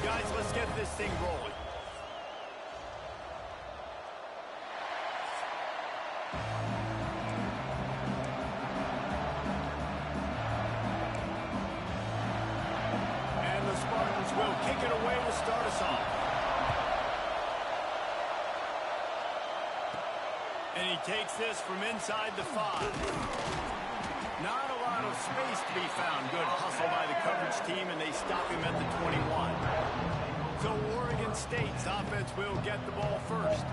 Guys, let's get this thing rolling. And the Spartans will kick it away to start us off. And he takes this from inside the 5. Not a lot of space to be found. Good hustle by the coverage team, and they stop him at the 21. So Oregon State's offense will get the ball first.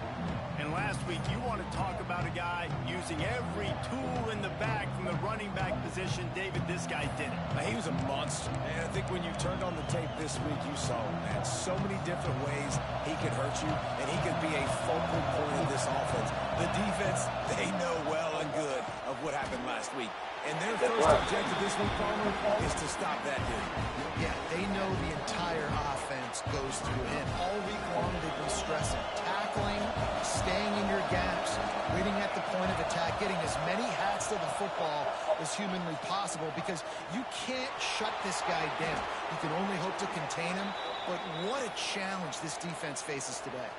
And last week, you want to talk about a guy using every tool in the bag from the running back position. David, this guy did it. He was a monster. And I think when you turned on the tape this week, you saw him, man. So many different ways he could hurt you, and he could be a focal point of this offense. The defense, they know well and good of what happened last week. And their first objective this week, Palmer, is to stop that dude. Yeah, they know the entire offense goes through him. All week long, they've been stressing, tackling, staying in your gaps, waiting at the point of attack, getting as many hats to the football as humanly possible, because you can't shut this guy down. You can only hope to contain him, but what a challenge this defense faces today.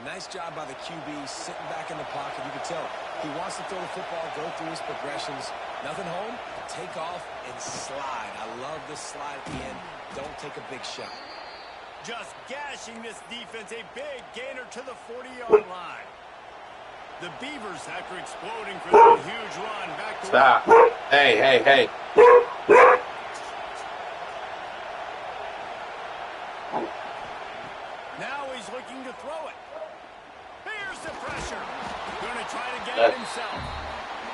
Nice job by the QB, sitting back in the pocket. You can tell he wants to throw the football, go through his progressions. Nothing home, take off and slide. I love this slide at the end. Don't take a big shot. Just gashing this defense, a big gainer to the 40-yard line. The Beavers, after exploding for that huge run, back to stop. Hey, hey, hey. Now he's looking to throw it. Here's the pressure. Going to try to get it himself.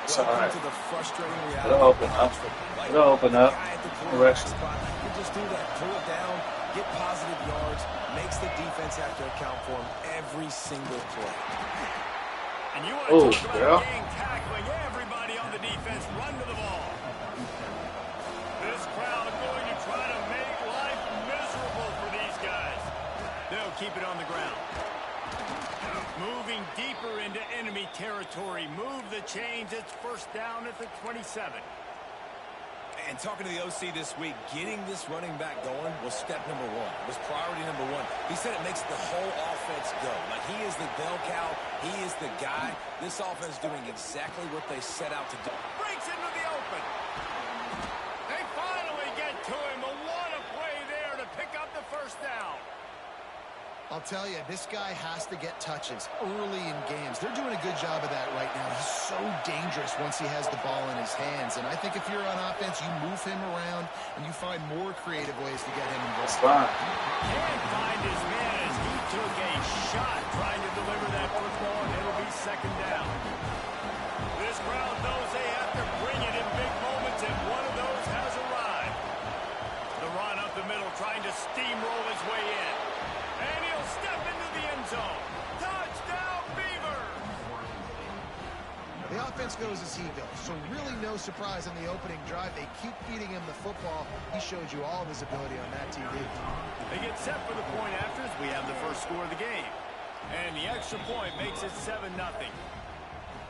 It's all right. To the frustrating reality. It'll open up. It'll open up. Correction. You just do that. Pull it down. Get positive yards. Makes the defense have to account for him every single play. And you want to talk about gang tackling. Everybody on the defense run to the ball. This crowd going to try to make life miserable for these guys. They'll keep it on the ground. Moving deeper into enemy territory. Move the chains. It's first down at the 27. And talking to the OC this week, getting this running back going was step number 1. It was priority number 1. He said it makes the whole offense go. Like, he is the bell cow. He is the guy. This offense doing exactly what they set out to do. Breaks into the open. They finally get to him. What a play there to pick up the first down. I'll tell you, this guy has to get touches early in games. They're doing a good job of that right now. He's so dangerous once he has the ball in his hands. And I think if you're on offense, you move him around and you find more creative ways to get him involved. Can't find his man as he took a shot trying to deliver that football, and it'll be second down. This crowd knows they have to bring it in big moments, and one of those has arrived. The run up the middle, trying to steamroll his way in. And he'll step into the end zone. Touchdown, Beavers! The offense goes as he goes, so really no surprise on the opening drive. They keep feeding him the football. He showed you all of his ability on that TV. They get set for the point after as we have the first score of the game. And the extra point makes it 7-0.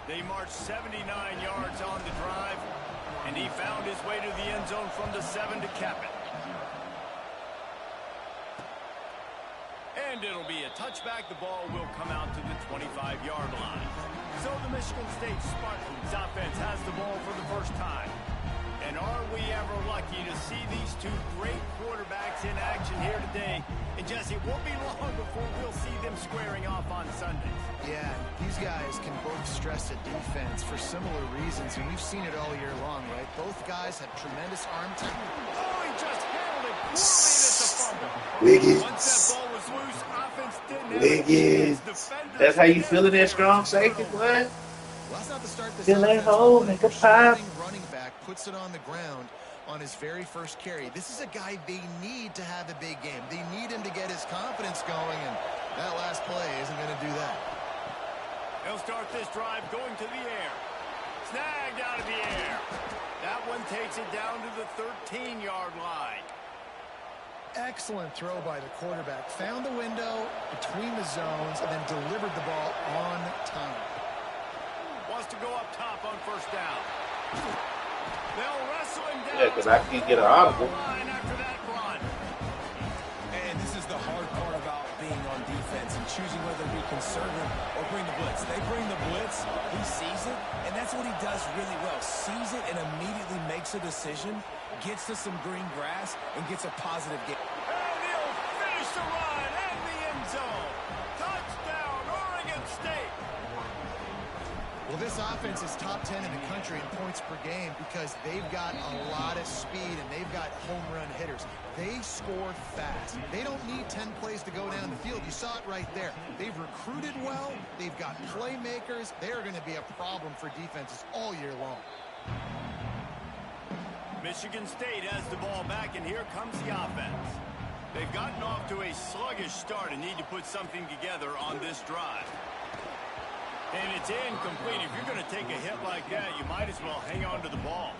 They marched 79 yards on the drive, and he found his way to the end zone from the 7 to cap it. And it'll be a touchback. The ball will come out to the 25-yard line. So the Michigan State Spartans offense has the ball for the first time. And are we ever lucky to see these two great quarterbacks in action here today? And Jesse, it won't be long before we'll see them squaring off on Sundays. Yeah, these guys can both stress a defense for similar reasons, and we've seen it all year long, right? Both guys have tremendous arm talent. Oh, he just handled it poorly, and it's a fumble. Wiggins. Once that ball was loose, offense didn't have Wiggins. That's how you feeling that strong safety, boy? Well, that's not the start this Feel that hole, make a pop. Running back puts it on the ground on his very first carry. This is a guy they need to have a big game. They need him to get his confidence going, and that last play isn't going to do that. They'll start this drive going to the air. Snagged out of the air. That one takes it down to the 13-yard line. Excellent throw by the quarterback. Found the window between the zones and then delivered the ball on time. Wants to go up top on first down. They'll wrestle him down. Yeah, because I can't get an audible. After that run. choosing whether to be conservative or bring the blitz. They bring the blitz, he sees it, and that's what he does really well. Sees it and immediately makes a decision, gets to some green grass, and gets a positive game. And he'll finish the run and the end zone. Touchdown, Oregon State. Well, this offense is top 10 in the country in points per game because they've got a lot of speed and they've got home run hitters. They score fast. They don't need 10 plays to go down the field. You saw it right there. They've recruited well. They've got playmakers. They're going to be a problem for defenses all year long. Michigan State has the ball back, and here comes the offense. They've gotten off to a sluggish start and need to put something together on this drive. And it's incomplete. If you're going to take a hit like that, you might as well hang on to the ball.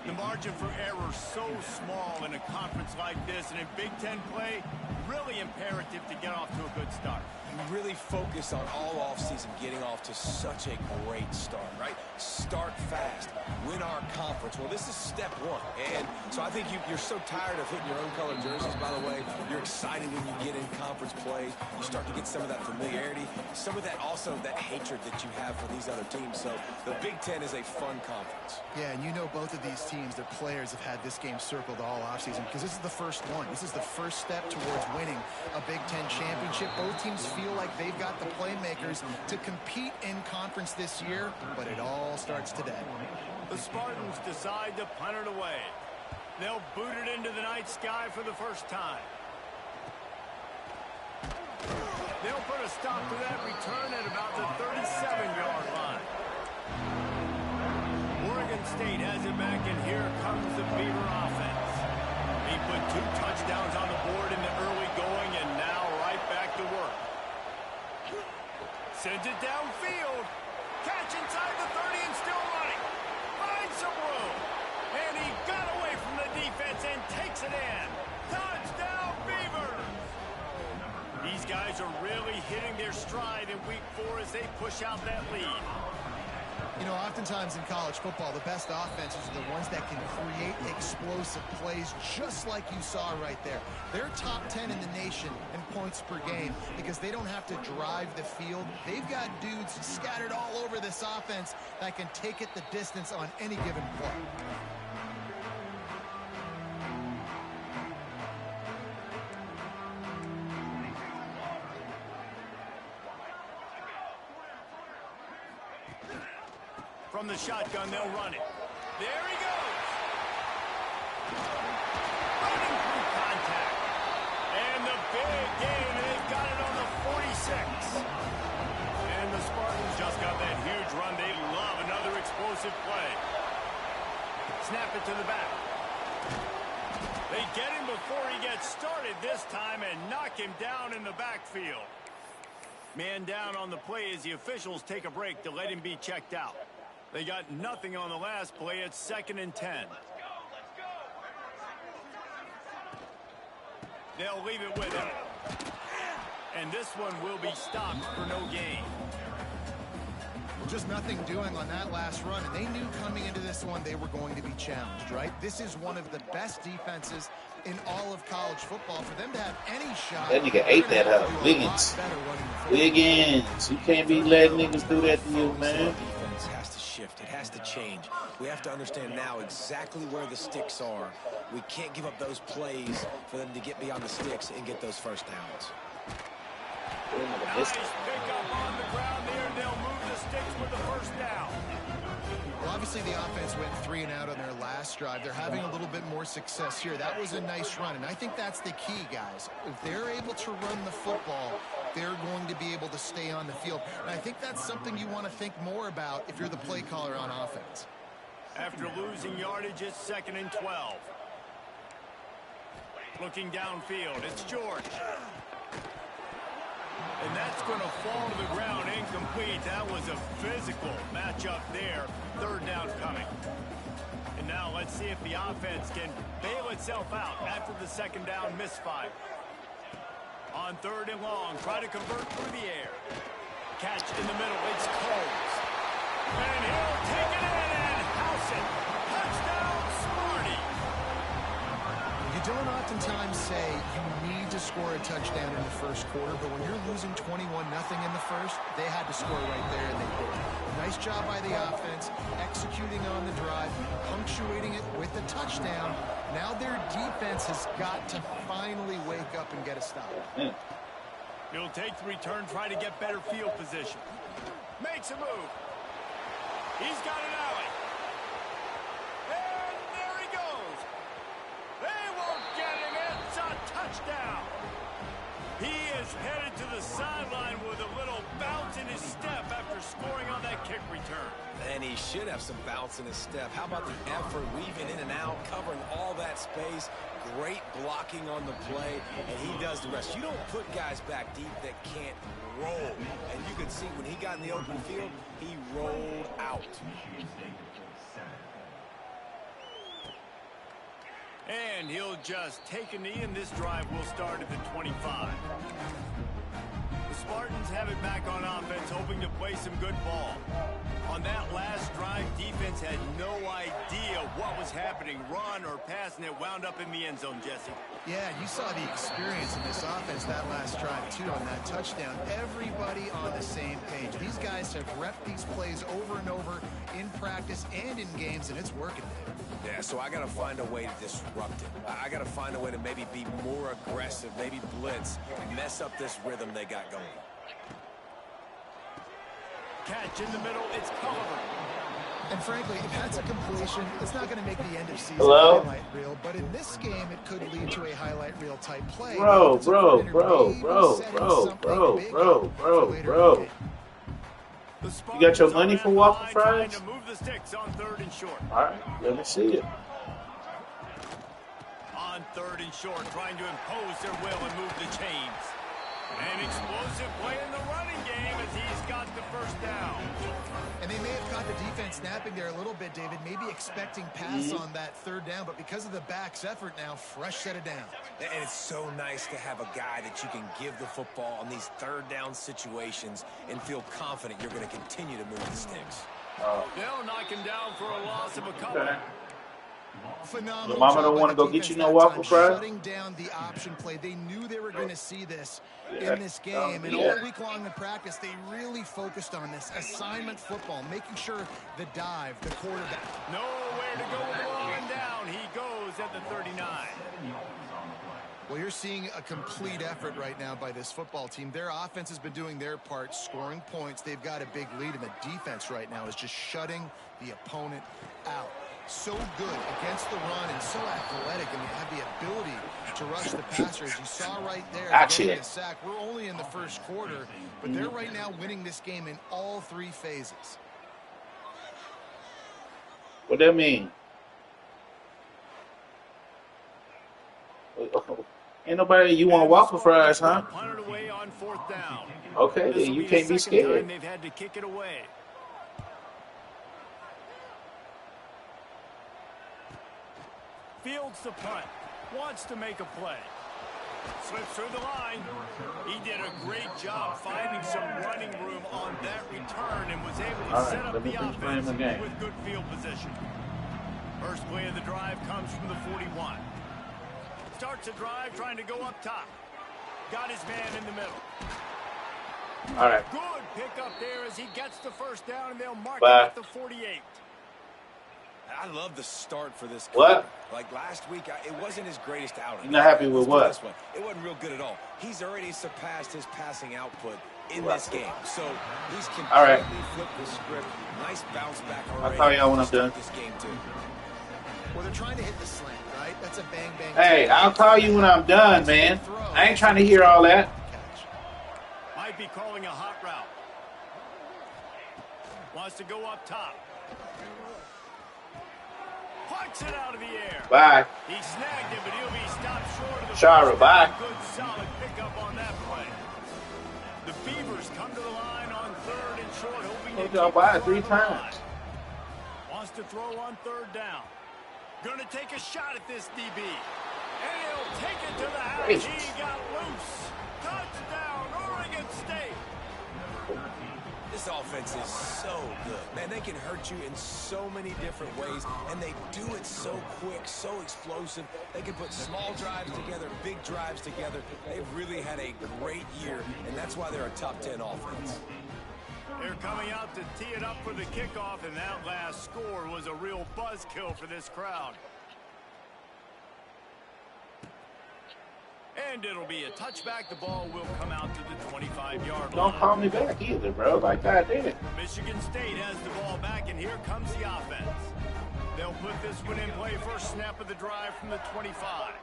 The margin for error so small in a conference like this, and in Big Ten play, really imperative to get off to a good start. You really focus on all offseason getting off to such a great start, right? Start fast, win our conference. Well, this is step one. And so I think you're so tired of hitting your own color jerseys, by the way. You're excited when you get in conference play. You start to get some of that familiarity, some of that also that hatred that you have for these other teams. So the Big Ten is a fun conference. Yeah, and you know both of these teams, their players have had this game circled all offseason because this is the first one. This is the first step towards winning a Big Ten championship. Both teams feel like they've got the playmakers to compete in conference this year, but it all starts today. The Spartans decide to punt it away. They'll boot it into the night sky for the first time. They'll put a stop to that return at about the 37-yard line. Oregon State has it back, and here comes the Beaver offense. He put 2 touchdowns on the board in the early going, and now right back to work. Sends it downfield. Catch inside the 30 and still running. Finds some room. And he got away from the defense and takes it in. Touchdown, Beavers! These guys are really hitting their stride in week 4 as they push out that lead. You know, oftentimes in college football, the best offenses are the ones that can create explosive plays just like you saw right there. They're top 10 in the nation in points per game because they don't have to drive the field. They've got dudes scattered all over this offense that can take it the distance on any given play. From the shotgun, they'll run it. There he goes. Running through contact. And the big gain, and they've got it on the 46. And the Spartans just got that huge run. They love another explosive play. Snap it to the back. They get him before he gets started this time and knock him down in the backfield. Man down on the play as the officials take a break to let him be checked out. They got nothing on the last play. It's 2nd and 10. They'll leave it with him. And this one will be stopped for no gain. Just nothing doing on that last run, and they knew coming into this one they were going to be challenged, right? This is one of the best defenses in all of college football. For them to have any shot, that nigga ate that up. Wiggins. You can't be letting niggas do that to you, man. Defense has to shift. It has to change. We have to understand now exactly where the sticks are. We can't give up those plays for them to get beyond the sticks and get those first downs. Nice pick up on the ground there. They'll move the sticks with the first down. Well, obviously the offense went 3 and out on their last drive. They're having a little bit more success here. That was a nice run, and I think that's the key, guys. If they're able to run the football, they're going to be able to stay on the field. And I think that's something you want to think more about if you're the play caller on offense. After losing yardage, it's 2nd and 12. Looking downfield, it's George. And that's going to fall to the ground incomplete. That was a physical matchup there. 3rd down coming. And now let's see if the offense can bail itself out after the 2nd down misfire. On 3rd and long, try to convert through the air. Catch in the middle, it's Coles. And he'll take it in and house it. Touchdown, Smarty. You don't oftentimes say you need to score a touchdown in the first quarter, but when you're losing 21-0 in the first, they had to score right there, and they did. Nice job by the offense, executing on the drive, punctuating it with a touchdown. Now their defense has got to finally wake up and get a stop. He'll take the return, try to get better field position. Makes a move. He's got an alley. And there he goes. They won't get him. It's a touchdown. He is headed to the sideline with a little bounce in his step after scoring on that kick return. And he should have some bounce in his step. How about the effort, weaving in and out, covering all that space. Great blocking on the play, and he does the rest. You don't put guys back deep that can't roll. And you can see when he got in the open field, he rolled out. And he'll just take a knee, and this drive will start at the 25. The Spartans have it back on offense, hoping to play some good ball. On that last drive, defense had no idea what was happening, run or pass, and it wound up in the end zone, Jesse. Yeah, you saw the experience in this offense that last drive, too, on that touchdown. Everybody on the same page. These guys have repped these plays over and over in practice and in games, and it's working, David. Yeah, so I got to find a way to disrupt it. I got to find a way to maybe be more aggressive, maybe blitz, mess up this rhythm they got going. Catch in the middle, it's Culliver. And frankly, if that's a completion, it's not going to make the end of season highlight reel, but in this game, it could lead to a highlight reel type play. Bro. You got your money for waffle fries? To move the sticks on 3rd and short. All right, let me see it. On 3rd and short, trying to impose their will and move the chains. An explosive play in the running game as he's got the first down. And they may have caught the defense snapping there a little bit, David, maybe expecting pass on that 3rd down, but because of the back's effort now, fresh set of downs. And it's so nice to have a guy that you can give the football on these 3rd down situations and feel confident you're going to continue to move the sticks. They'll knock him down for a loss of a couple. Okay. Phenomenal. Your mama don't want to go get you no waffle fries? Shutting down the option play. They knew they were going to see this in this game. And all week long in practice, they really focused on this assignment football, making sure the dive, the quarterback. Nowhere to go with the ball and down. He goes at the 39. Well, you're seeing a complete effort right now by this football team. Their offense has been doing their part, scoring points. They've got a big lead, and the defense right now is just shutting the opponent out. So good against the run and so athletic, and they have the ability to rush the passer, as you saw right there. Actually, sack. We're only in the first quarter, but they're right now winning this game in all 3 phases. What that mean? Ain't nobody. You want waffle fries, huh? Punted away on 4th down. Okay, then you can't be scared. They've had to kick it away. Fields the punt. Wants to make a play. Slips through the line. He did a great job finding some running room on that return and was able to set up the offense with good field position. First play of the drive comes from the 41. Starts a drive trying to go up top. Got his man in the middle. All right. Good pickup there as he gets the first down, and they'll mark it at the 48. I love the start for this. What? Like last week, it wasn't his greatest outing. You're not happy with what? It wasn't real good at all. He's already surpassed his passing output in this game. So he's completely flipped the script. Nice bounce back already. I'll call y'all when I'm done. This game too. Well, they're trying to hit the slant, right? That's a bang, bang. Hey, I'll call you when I'm done, man. I ain't trying to hear all that. Might be calling a hot route. Wants to go up top. Punts it out of the air. Bye. He snagged it, but he'll be stopped short of the Shara, bye. Good solid pickup on that play. The Beavers come to the line on 3rd and short, hoping to y'all bye 3 times. Wants to throw on 3rd down. Going to take a shot at this DB. And he'll take it to the house. He got loose. Touchdown, Oregon State. This offense is so good. Man, they can hurt you in so many different ways, and they do it so quick, so explosive. They can put small drives together, big drives together. They've really had a great year, and that's why they're a top 10 offense. They're coming out to tee it up for the kickoff, and that last score was a real buzzkill for this crowd. And it'll be a touchback. The ball will come out to the 25-yard line. Don't call me back either, bro. Like that, did it? Michigan State has the ball back, and here comes the offense. They'll put this one in play. First snap of the drive from the 25.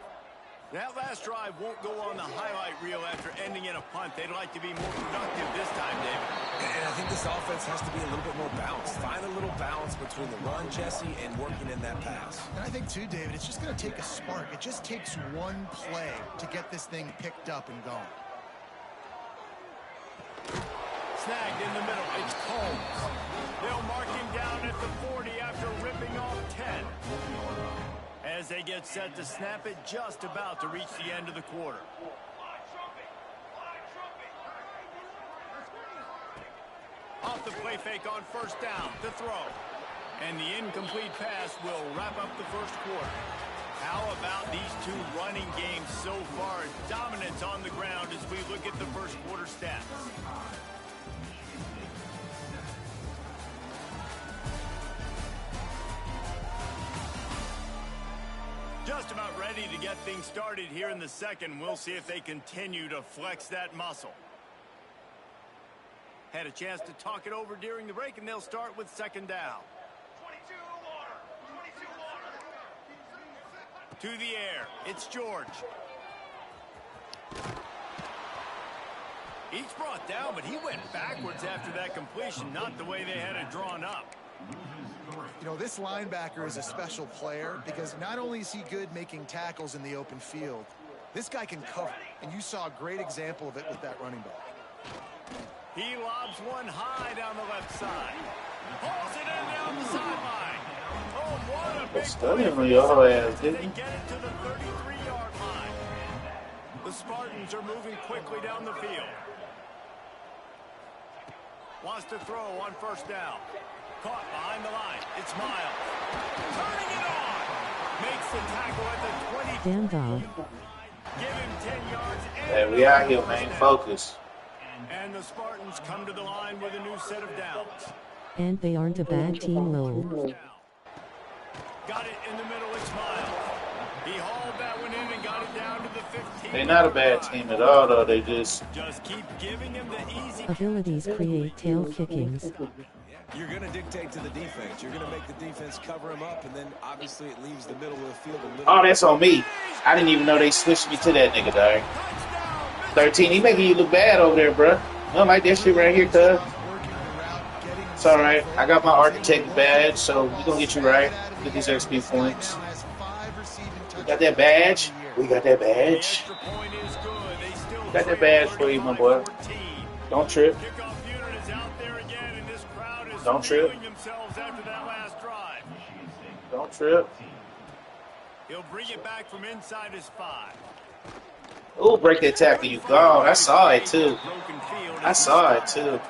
That last drive won't go on the highlight reel after ending in a punt. They'd like to be more productive this time, David. And I think this offense has to be a little bit more balanced. Find a little balance between the run, Jesse, and working in that pass. And I think, too, David, it's just going to take a spark. It just takes one play to get this thing picked up and going. Snagged in the middle. It's Combs. They'll mark him down at the 40 after ripping off 10. As they get set to snap it, just about to reach the end of the quarter. Off the play fake on first down, to throw. And the incomplete pass will wrap up the first quarter. How about these two running games so far? Dominance on the ground as we look at the first quarter stats. Just about ready to get things started here in the second. We'll see if they continue to flex that muscle. Had a chance to talk it over during the break, and they'll start with second down. 22 water. To the air. It's George. He's brought down, but he went backwards after that completion, not the way they had it drawn up. You know, this linebacker is a special player because not only is he good making tackles in the open field, this guy can cover, and you saw a great example of it with that running back. He lobs one high down the left side. Pulls it in down the sideline. Oh, what a big Studying play. your ass, They didn't get it to the 33-yard line. The Spartans are moving quickly down the field. Wants to throw on first down. Caught behind the line. It's Miles. Turning it on. Makes the tackle at the 20. Damn dog. Give him 10 yards. Hey, we out here, man. Focus. And the Spartans come to the line with a new set of downs. And they aren't a bad team, lol. Got it in the middle. It's Miles. He hauled that one in and got it down to the 15. They're not a bad team at all, though. They just keep giving him the easy. Abilities create tail kickings. You're going to dictate to the defense. You're going to make the defense cover him up, and then obviously it leaves the middle of the field a little. oh, that's on me. I didn't even know they switched me to that nigga, dog. 13. He making you look bad over there, bro. I don't like that shit right here, cuz. It's all right. I got my architect badge, so we gonna get you right. Get these XP points. We got that badge. We got that badge. Got that badge for you, my boy. Don't trip. Don't trip. Don't trip. He'll bring it back from inside his 5. Ooh, break that tackle, you gone. I saw it too. I saw it too.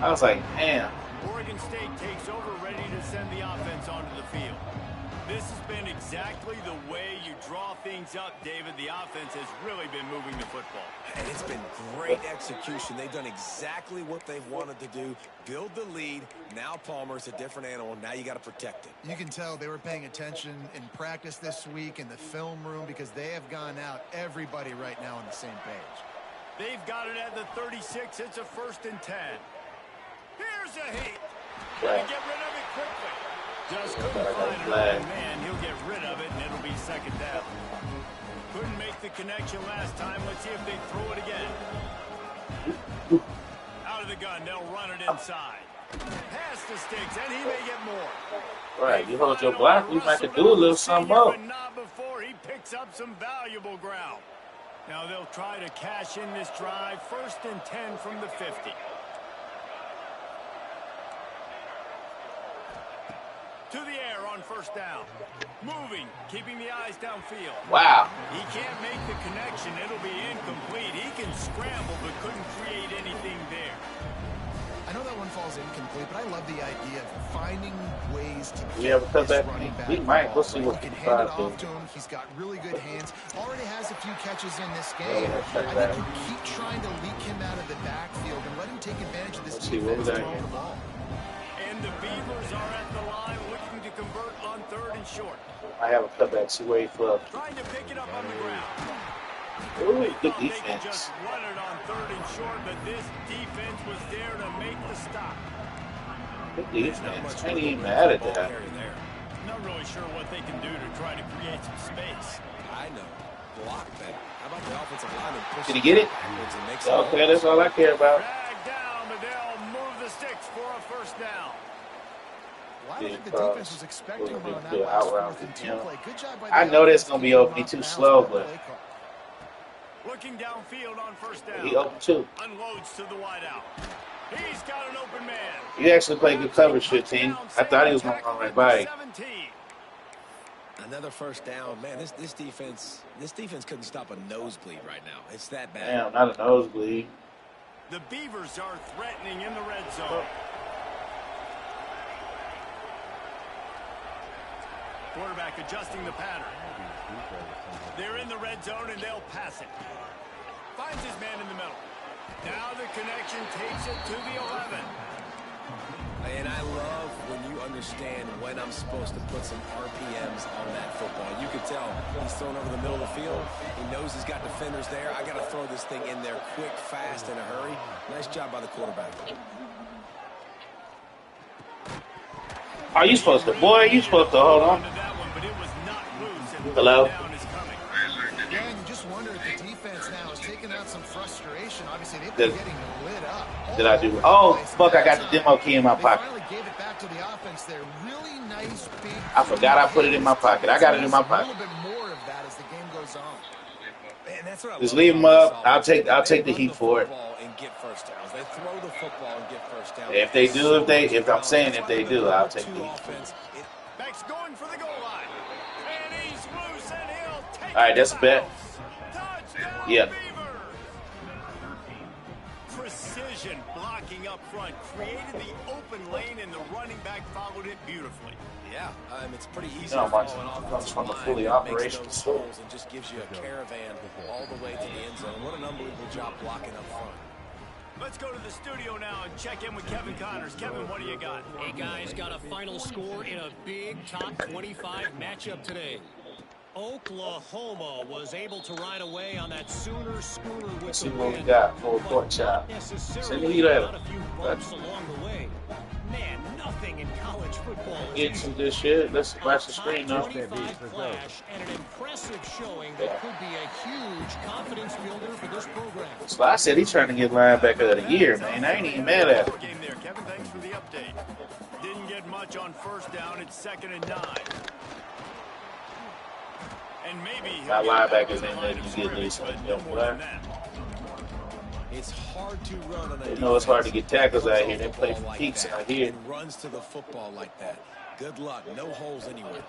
I was like, damn. Oregon State takes over, ready to send the offense onto the field. This has been exactly the way you draw things up, David. The offense has really been moving the football. And it's been great execution. They've done exactly what they've wanted to do. Build the lead. Now Palmer's a different animal. Now you got to protect it. You can tell they were paying attention in practice this week in the film room because they have gone out, everybody right now on the same page. They've got it at the 36. It's a 1st and 10. Here's a hit. Right. Get rid of it quickly. Just couldn't find another man. He'll get rid of it, and it'll be second down. Couldn't make the connection last time. Let's see if they throw it again. Out of the gun. They'll run it inside. Pass the sticks, and he may get more. Right, you hold your block, we might have to do a little something up. But not before he picks up some valuable ground. Now they'll try to cash in this drive. 1st and 10 from the 50. To the air on first down. Moving, keeping the eyes downfield. Wow. He can't make the connection. It'll be incomplete. He can scramble, but couldn't create anything there. I know that one falls incomplete, but I love the idea of finding ways to We have a get this cutback. running back He the might. ball. We'll see what You he can hand it decides off to to him. He's got really good hands. Already has a few catches in this Yeah, game. check I that. think you keep trying to leak him out of the backfield and let him take advantage of this Let's see what we defense got throwing here. the ball. And the Beavers are at the line looking to convert on 3rd and short. I have a cutback. See where he flubbed. Trying to pick it up on the ground. Ooh, They good thought they could defense. just run it on 3rd and short, but this defense was there to make the stop. Good defense. I ain't even mad at that. Not really sure what they can do to try to create some space. I know. Block that. How about the offensive lineman pushing Did he get it? backwards and makes some Okay, that's all I care about. Drag down, but they'll move the sticks for a first down. Well, I don't think the Because defense was expecting him on that we'll last out route 4th and 2 him. play. Good job by the I know that's offense gonna be keeping open. him He off too balance slow, with that but play call. Looking downfield on first down. he open too. Unloads to the wideout. He's got an open man. He actually played good coverage 15. I thought he was gonna run right by. 17. Another first down. Man, this defense couldn't stop a nosebleed right now. It's that bad. Damn, not a nosebleed. The Beavers are threatening in the red zone. Quarterback adjusting the pattern. They're in the red zone and they'll pass it. Finds his man in the middle. Now the connection takes it to the 11. And I love when you understand when I'm supposed to put some RPMs on that football. You can tell he's thrown over the middle of the field. He knows he's got defenders there. I got to throw this thing in there quick, fast, in a hurry. Nice job by the quarterback. Are you supposed to? Boy, you supposed to hold on. Hello? Yeah, and you just wonder if the defense now is taking out some frustration. Obviously, they've been getting lit up. Did I do? Oh, fuck, I got the demo key in my They pocket. finally gave it back to the offense there. Really nice, big. I forgot I put it in my pocket. I got it in my A pocket. little bit more of that as the game goes on. Man, that's what I Just love leave him about up. this I'll offense. take the They heat run for it. football and get first downs. They throw the football and get first downs. If they do, if I'm saying if they do, I'll take the heat. Offense, Back's going for the goal line. And he's loose and he'll take All right, that's a bet. Touchdown, Yeah. Beavers. Precision blocking up front created the open lane and the running back followed it beautifully. yeah, it's pretty easy No, to Mark, follow an comes offensive from a line fully that makes operational those store. holes and just gives you a caravan all the way to the end zone. What an unbelievable job blocking up front. Let's go to the studio now and check in with Kevin Connors. Kevin, what do you got? Hey, guys, got a final score in a big top 25 matchup today. Oklahoma was able to ride away on that Sooner schooner with Let's the see what we win, got for a but pork not chop. necessarily Send me that. without a few bumps along the way. Man, nothing in college football is Get easy. some this shit. Let's splash the screen Top though. 25 clash and an impressive showing that could be a huge confidence builder for this program. So I said he's trying to get linebacker of the year, man. I ain't even mad at him. Game there, Kevin. Thanks for the update. Didn't get much on first down. It's 2nd and 9. And maybe My he'll get back linebackers to the ain't line letting of you get scrimmage, loose but on no them, more boy. than that. It's hard to run on a They know it's hard to get tackles out here. defense They that play runs for off the keeps ball out here. and runs to the football like that. Good luck. No holes anywhere.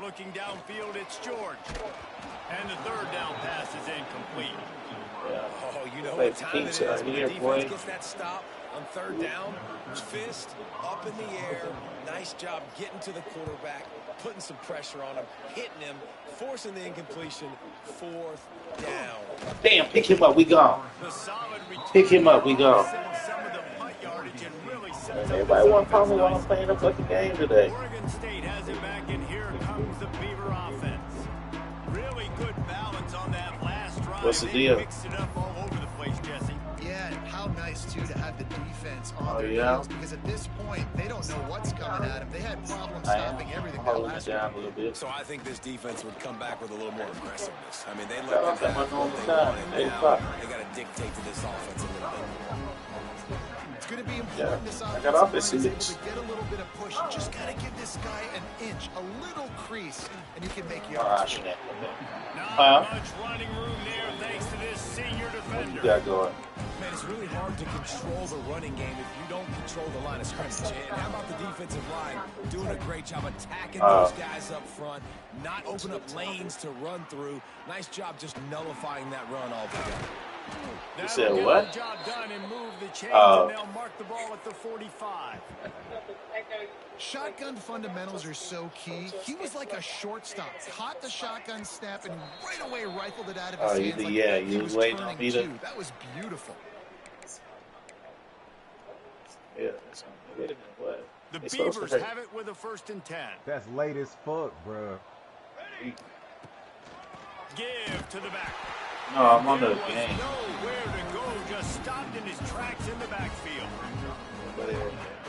Looking downfield, it's George. And the 3rd down pass is incomplete. Oh, you know Play what for time it keeps is out when here, the boy. defense gets that stop on 3rd down. Fist up in the air. Nice job getting to the quarterback, putting some pressure on him, hitting him, forcing the incompletion. 4th down. Damn, pick him up. We gone. The solid return Pick him up. We gone. sends some of the punt yardage and really sets up Everybody this want to call me offense while I'm playing the fucking game today. Oregon State has it back, and here comes the Beaver offense. Really good balance on that last drive. What's the They deal? mixed it up all over the place, Jesse. Yeah, and how nice, too, to have the defense on Oh, their yeah? heels, because at this point, they don't know what's coming at them. They had problems I am stopping everything that holding it last down week. a little bit. So I think this defense would come back with a little more aggressiveness. I mean, they Got look off at at my that normal what they time, wanted 8 now. o'clock. They got to dictate to this offense a little bit. It's going to be important Yeah, this I offensive got off line at is able 6. to get a little bit of push. You just got to give this guy an inch, a little crease, and you can make Ah, yards. shit. Not much running room there thanks to this senior What you defender. got going? Man, it's really hard to control the running game if you don't control the line of scrimmage. And how about the defensive line doing a great job attacking those guys up front, not open up lanes to run through. Nice job just nullifying that run altogether. You said what? Job done and move the chains, Oh. and they'll mark the ball at the 45. Shotgun fundamentals are so key. He was like a shortstop. Caught the shotgun snap and right away rifled it out of his hands. Like yeah, he you was waiting on turning me to. two. That was beautiful. Yeah, that's wait a minute, what? The They supposed to Beavers hurt. have it with a 1st and 10. That's late as fuck, bro. Give to the back. No, I'm on the There was game. nowhere to go, just stopped in his tracks in the backfield.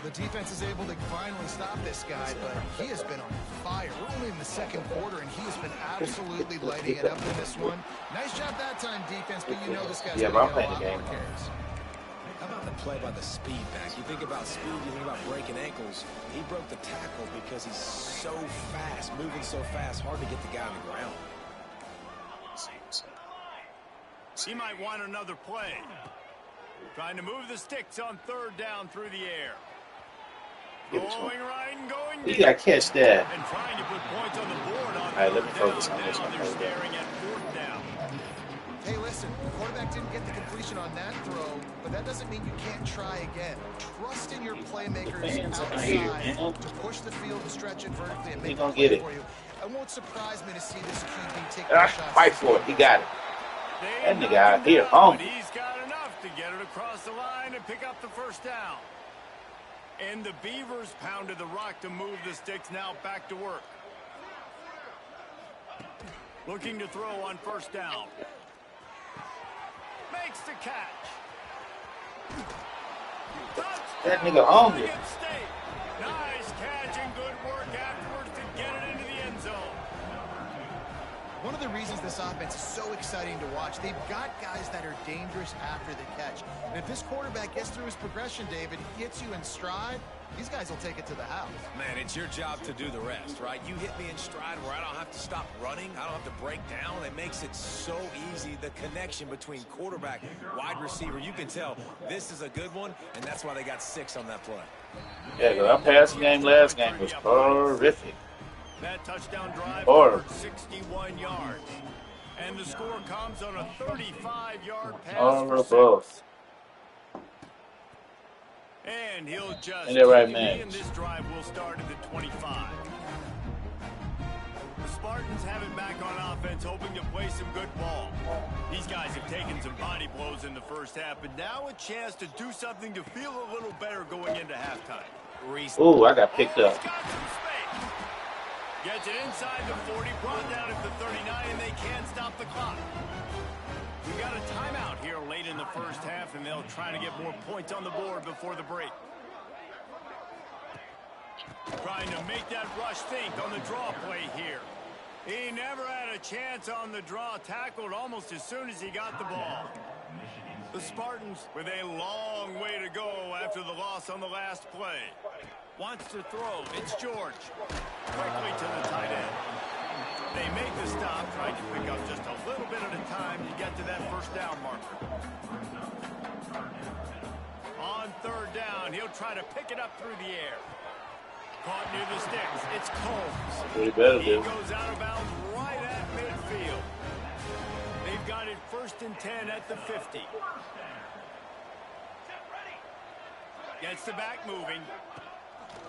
The defense is able to finally stop this guy, but he has been on fire. We're only in the 2nd quarter, and he has been absolutely lighting it up in this one. Nice job that time, defense, but you know this guy's Yeah, going but to I'm get a playing lot the more game. carries. How about the play by the speed back? You think about speed, you think about breaking ankles. He broke the tackle because he's so fast, moving so fast, hard to get the guy on the ground. He might want another play. Trying to move the sticks on 3rd down through the air. Going right and going You deep. gotta catch that. And trying to put points on the board on right, let me 3rd focus down. on this Now one. they're staring at 4th down. Hey, listen, the quarterback didn't get the completion on that throw, but that doesn't mean you can't try again. Trust in your playmakers fans are outside here, man. to push the field and stretch it vertically and He make gonna a play get it. for you. It won't surprise me to see this QB take Ah, the shots. fight for it. He got it. They That knock nigga out him here down, hungry. but he's got enough to get it across the line and pick up the 1st down. And the Beavers pounded the rock to move the sticks, now back to work. Looking to throw on 1st down. Makes the catch. That nigga hungry. Oregon State. Nice catch and good work afterwards to get it into the end zone. One of the reasons this offense is so exciting to watch, they've got guys that are dangerous after the catch. And if this quarterback gets through his progression, David, hits you in stride, these guys will take it to the house. Man, it's your job to do the rest, right? You hit me in stride where I don't have to stop running. I don't have to break down. It makes it so easy. The connection between quarterback, wide receiver, you can tell this is a good one, and that's why they got 6 on that play. Yeah, because our passing game last game was horrific. That touchdown drive Or- covered 61 yards. And the score comes on a 35-yard pass Horrible. for 6. And he'll just Ain't that right, keep it, man? and this drive will start at the 25. The Spartans have it back on offense, hoping to play some good ball. These guys have taken some body blows in the 1st half, but now a chance to do something to feel a little better going into halftime. Ooh, I got picked He's up. got some space. Gets it inside the 40, brought down at the 39, and they can't stop the clock. We got a timeout here late in the 1st half, and they'll try to get more points on the board before the break. Trying to make that rush think on the draw play here. He never had a chance on the draw, tackled almost as soon as he got the ball. The Spartans with a long way to go after the loss on the last play. Wants to throw. It's George. Quickly to the tight end. They make the stop, trying to pick up just a little bit at a time to get to that 1st down marker. On 3rd down, he'll try to pick it up through the air. Caught near the sticks. It's Combs. What he better He do? goes out of bounds right at midfield. They've got it 1st and 10 at the 50. Gets the back moving.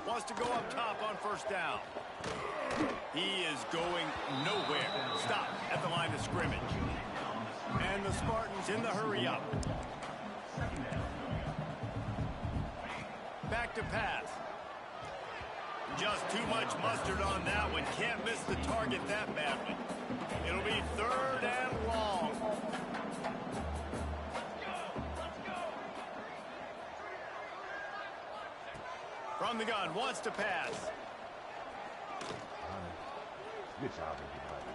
Wants to go up top on 1st down. He is going nowhere. Stop at the line of scrimmage. And the Spartans in the hurry up. Back to pass. Just too much mustard on that one. Can't miss the target that badly. It'll be 3rd and long. From the gun, wants to pass. Good job, everybody.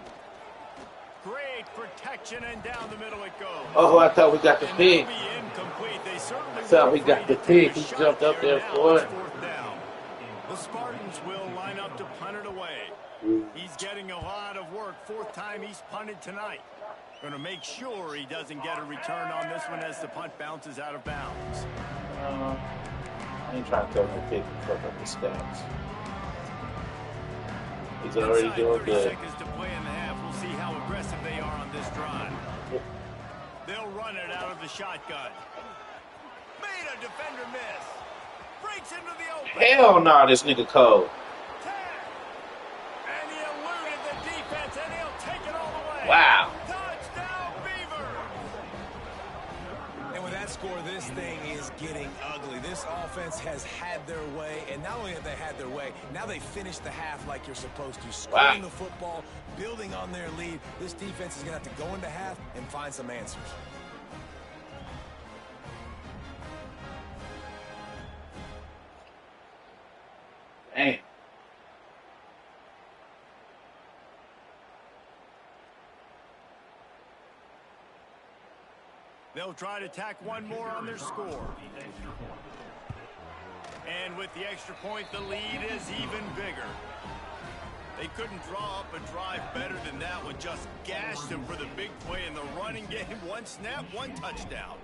Great protection, and down the middle it goes. Oh, I thought we got the And pig. that'll be incomplete. They certainly I thought we were got the afraid to pig. take a He shot jumped up there now. for It's it. 4th down. The Spartans will line up to punt it away. He's getting a lot of work. 4th time he's punted tonight. Going to make sure he doesn't get a return on this one as the punt bounces out of bounds. I ain't trying to tell no pig to fuck up the stats. He's already Inside doing 30 good. seconds to play in the half. We'll see how aggressive they are on this drive. They'll run it out of the shotgun. Made a defender miss. Breaks into the open. Hell no, this nigga cold. And he eluded the defense, and he'll take it all the way. Wow. Touchdown, Beavers. And with that score, this thing is getting ugly. This offense has had their way, and not only have they had their way, now they finished the half like you're supposed to. Scoring the football, building on their lead. This defense is going to have to go into half and find some answers. Damn. They'll try to tack one more on their score. And with the extra point, the lead is even bigger. They couldn't draw up a drive better than that one. Just gashed them for the big play in the running game. One snap, one touchdown.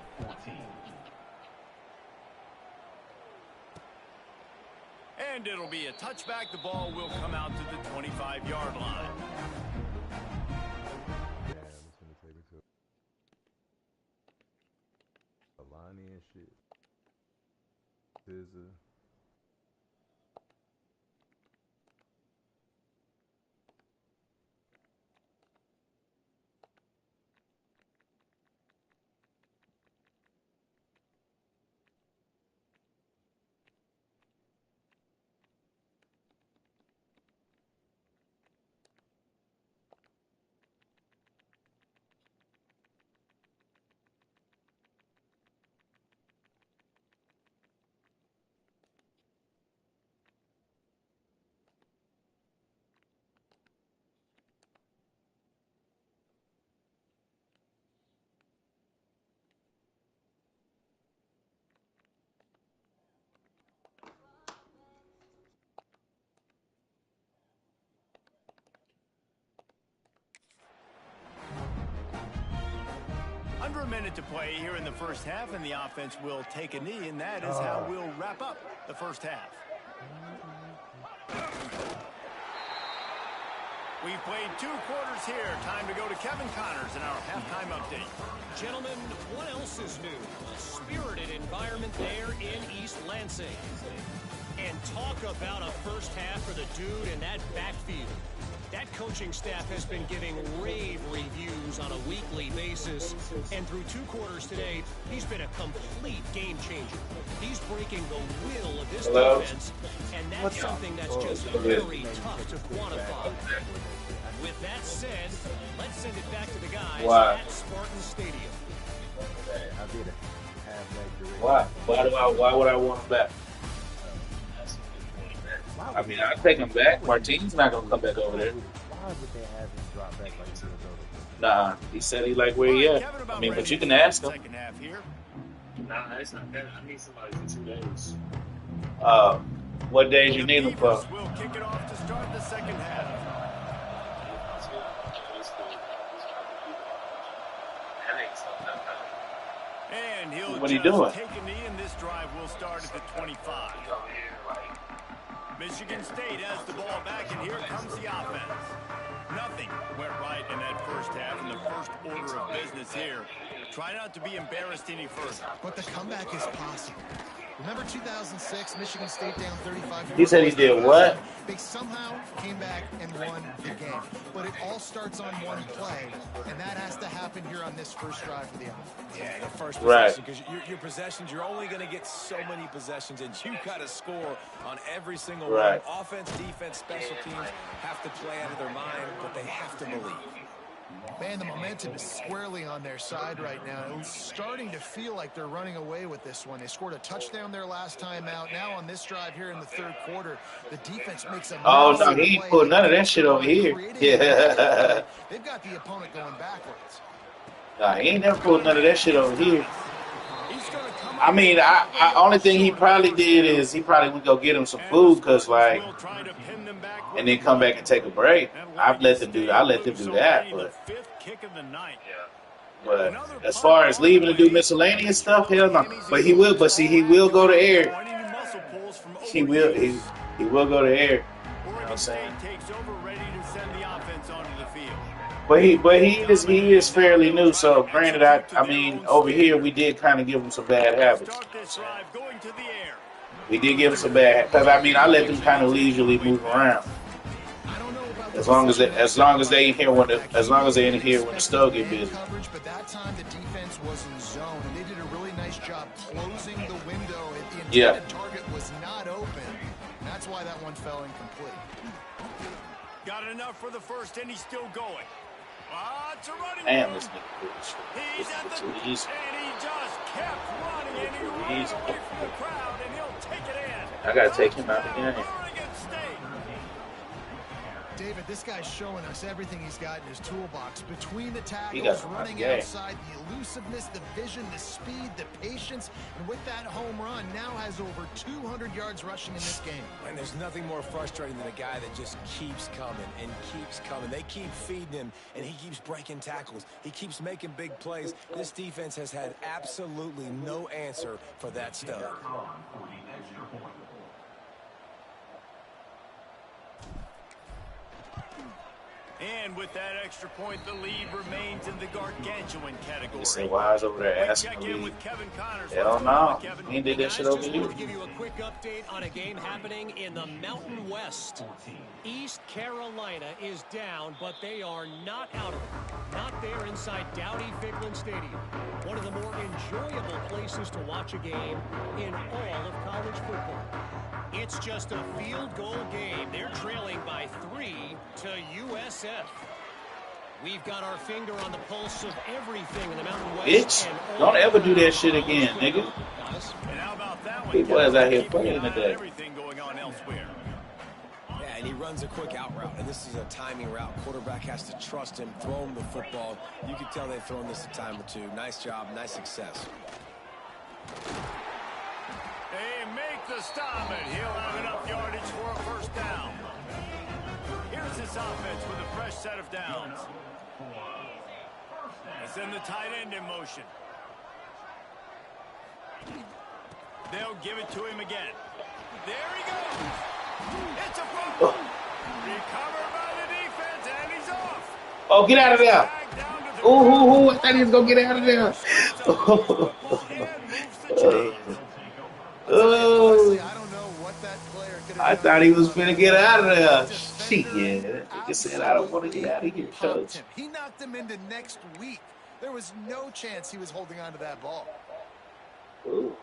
And it'll be a touchback. The ball will come out to the 25-yard line. And shit. Scissor. Under a minute to play here in the first half, and the offense will take a knee, and that is how we'll wrap up the first half. We've played 2 quarters here. Time to go to Kevin Connors in our halftime update. Gentlemen, what else is new? A spirited environment there in East Lansing. And talk about a first half for the dude in that backfield. That coaching staff has been giving rave reviews on a weekly basis. And through 2 quarters today, he's been a complete game changer. He's breaking the will of this defense, and that's something that's just very tough to quantify. With that said, let's send it back to the guys at Spartan Stadium. Why? Why would I want him back? I mean, I'll take him back. Martin's not going to come back over there. Why would they have him drop back like he was over? Nah, he said he like where he at. I mean, but you can ask him. Second half here. Nah, it's not that. I need somebody for 2 days. What days you need him for? We'll kick it off to start the second half. And he'll what are you doing? Take a knee, and this drive will start at the 25. Michigan State has the ball back, and here comes the offense. Nothing went right in that first half, in the first order of business here. Try not to be embarrassed any further. But the comeback is possible. Remember 2006, Michigan State down 35. He said he did what? They somehow came back and won the game. But it all starts on one play, and that has to happen here on this first drive for the offense. Yeah, the first possession, because your possessions, you're only going to get so many possessions, and you got to score on every single one. Offense, defense, special teams have to play out of their mind, but they have to believe. Man, the momentum is squarely on their side right now. It's starting to feel like they're running away with this one. They scored a touchdown their last time out. Now on this drive here in the third quarter, the defense makes a no, he ain't put none of that shit over here. Yeah. They've got the opponent going backwards. Nah, he ain't never pulled none of that shit over here. I mean, I only thing he probably did is he probably would go get him some food, because like, and then come back and take a break. I let them do that, but as far as leaving to do miscellaneous stuff, hell no. But he will. But see, he will go to air. He will go to air. I'm saying? Takes over, ready to send the offense onto the field. But he is fairly new. So granted, I mean over here we did kind of give him some bad habits. Start this drive going to the air. We did give him some bad because I mean I let them kind of leisurely move around. As long as they ain't here when the stove get busy. Coverage, but that time the defense was in zone, and they did a really nice job closing the window. The intended target was not open. And that's why that one fell incomplete. Got enough for the first, and he's still going. It's a running. Damn, this nigga. He's at the and he just kept running, and he ran away from the crowd, and he'll take it in. I gotta take him out again. David, this guy's showing us everything he's got in his toolbox. Between the tackles, running outside, the elusiveness, the vision, the speed, the patience, and with that home run, now has over 200 yards rushing in this game. And there's nothing more frustrating than a guy that just keeps coming and keeps coming. They keep feeding him, and he keeps breaking tackles. He keeps making big plays. This defense has had absolutely no answer for that stud. And with that extra point, the lead remains in the gargantuan category. You say Wise over there asking me. Hell no. He did that shit over here. To give you a quick update on a game happening in the Mountain West. East Carolina is down, but they are not out of it. Not there inside Dowdy-Ficklen Stadium. One of the more enjoyable places to watch a game in all of college football. It's just a field goal game. They're trailing by 3 to USF. We've got our finger on the pulse of everything in the Mountain West. Bitch, don't ever do that shit again, nigga. And how about that one? People is out here playing today. Everything going on elsewhere. Yeah, and he runs a quick out route, and this is a timing route. Quarterback has to trust him, throw him the football. You can tell they've thrown this a time or two. Nice job, nice success. They make the stop, and he'll have enough yardage for a first down. Here's this offense with a fresh set of downs. They send the tight end in motion. They'll give it to him again. There he goes. It's a fumble. Recovered by the defense, and he's off. Oh, get out of there. Ooh, I thought he was going to get out of there. I thought he was finna get out of there. Shit. He said, I don't want to get out of here, coach. He knocked him into next week. There was no chance he was holding on to that ball. Ooh.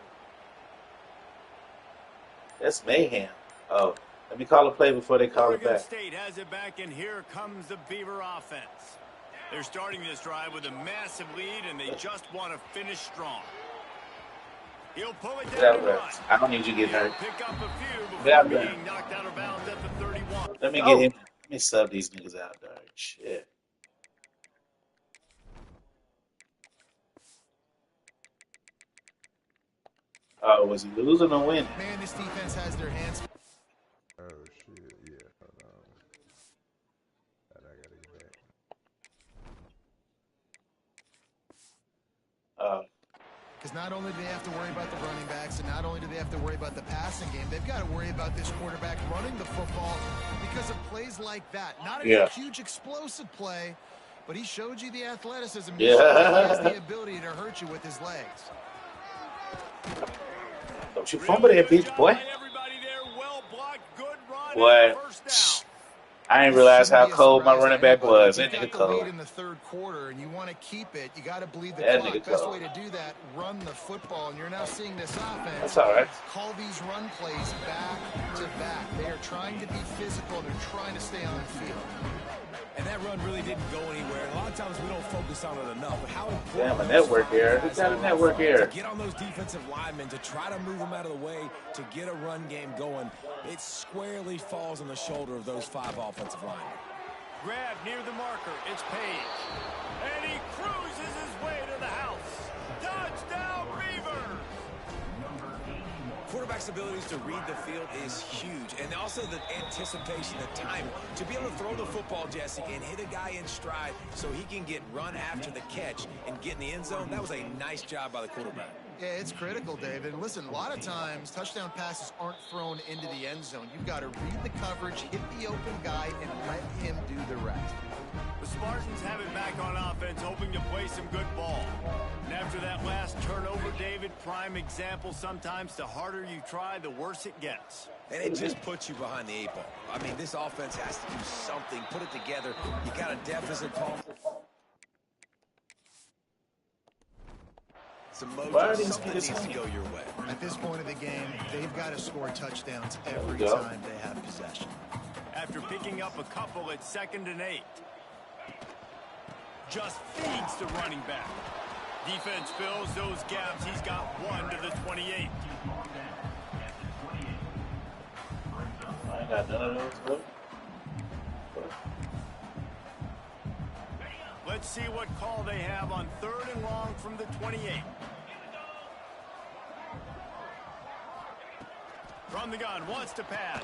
That's mayhem. Oh, let me call a play before they call it back. State has it back, and here comes the Beaver offense. They're starting this drive with a massive lead, and they just want to finish strong. He'll pull it down and run. I don't need you to get hurt. Pick up a few before being knocked out of bounds at the 31. Let me get him. Let me sub these niggas out, dog. Shit. Oh, was he losing or winning? Man, this defense has their hands. Oh shit, yeah. Hold on. I gotta get back. Because not only do they have to worry about the running backs, and not only do they have to worry about the passing game, they've got to worry about this quarterback running the football because of plays like that. Not a huge explosive play, but he showed you the athleticism. He has the ability to hurt you with his legs. Don't you fumble that bitch, boy. Boy, I didn't realize how cold my running back was. That nigga cold. In the third quarter, and you want to keep it, you got to bleed the that clock. Nigga Best cold. way to do that, run the football, and you're now seeing this offense. That's all right. Call these run plays back to back. They are trying to be physical, and they're trying to stay on the field. And that run really didn't go anywhere. A lot of times we don't focus on it enough. But how important Damn, a network error. Who got a network error? to get on those defensive linemen, to try to move them out of the way, to get a run game going, it squarely falls on the shoulder of those 5 offensive linemen. Grab near the marker. It's Page. And he cruises his way to the house. Touchdown, Beavers! quarterback's abilities to read the field is huge. And also the anticipation, the time to be able to throw the football, Jesse, and hit a guy in stride so he can get run after the catch and get in the end zone. That was a nice job by the quarterback. Yeah, it's critical, David. And listen, a lot of times touchdown passes aren't thrown into the end zone. You've got to read the coverage, hit the open guy, and let him do the rest. The Spartans have it back on offense, hoping to play some good ball. And after that last turnover, David, prime example, sometimes the harder you try, the worse it gets. And it just puts you behind the 8 ball. I mean, this offense has to do something, put it together. You got a deficit call. Some mojo, something needs to go your way. At this point of the game, they've got to score touchdowns every time they have possession. After picking up a couple at 2nd and 8. Just feeds the running back. Defense fills those gaps. He's got 1 to the 28. I ain't got none of those, bro. Let's see what call they have on 3rd and long from the 28. From the gun, wants to pass.